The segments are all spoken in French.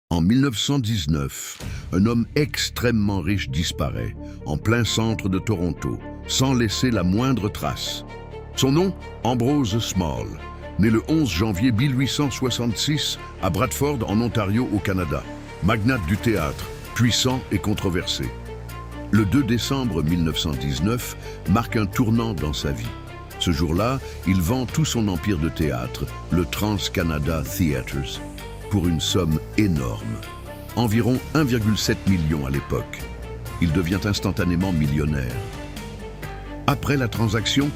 En 1919, un homme extrêmement riche disparaît, en plein centre de Toronto, sans laisser la moindre trace. Son nom, Ambrose Small, né le 11 janvier 1866 à Bradford, en Ontario, au Canada. Magnate du théâtre, puissant et controversé. Le 2 décembre 1919 marque un tournant dans sa vie. Ce jour-là, il vend tout son empire de théâtre, le Trans-Canada Theatres, pour une somme énorme. Environ 1,7 million à l'époque. Il devient instantanément millionnaire. Après la transaction,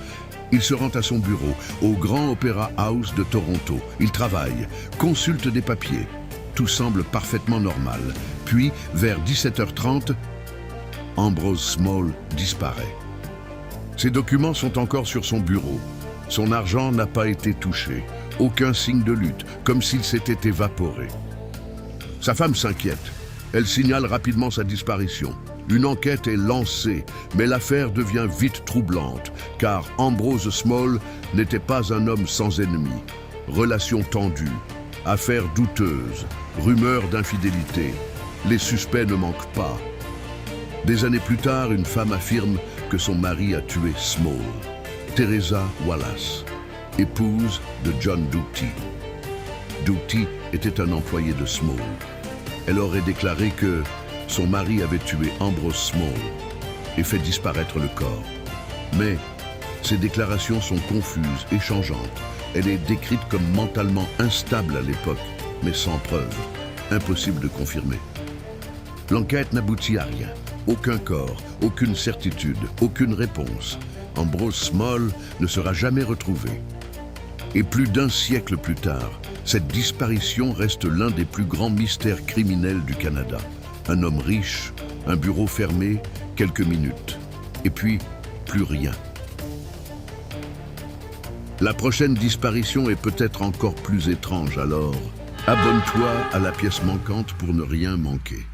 il se rend à son bureau, au Grand Opera House de Toronto. Il travaille, consulte des papiers. Tout semble parfaitement normal. Puis, vers 17h30, Ambrose Small disparaît. Ses documents sont encore sur son bureau. Son argent n'a pas été touché. Aucun signe de lutte, comme s'il s'était évaporé. Sa femme s'inquiète. Elle signale rapidement sa disparition. Une enquête est lancée, mais l'affaire devient vite troublante, car Ambrose Small n'était pas un homme sans ennemis. Relations tendues, affaires douteuses, rumeurs d'infidélité. Les suspects ne manquent pas. Des années plus tard, une femme affirme que son mari a tué Small. Teresa Wallace, épouse de John Doughty. Doughty était un employé de Small. Elle aurait déclaré que son mari avait tué Ambrose Small et fait disparaître le corps. Mais ces déclarations sont confuses et changeantes. Elle est décrite comme mentalement instable à l'époque, mais sans preuve. Impossible de confirmer. L'enquête n'aboutit à rien. Aucun corps, aucune certitude, aucune réponse. Ambrose Small ne sera jamais retrouvé. Et plus d'un siècle plus tard, cette disparition reste l'un des plus grands mystères criminels du Canada. Un homme riche, un bureau fermé, quelques minutes. Et puis, plus rien. La prochaine disparition est peut-être encore plus étrange, alors abonne-toi à la pièce manquante pour ne rien manquer.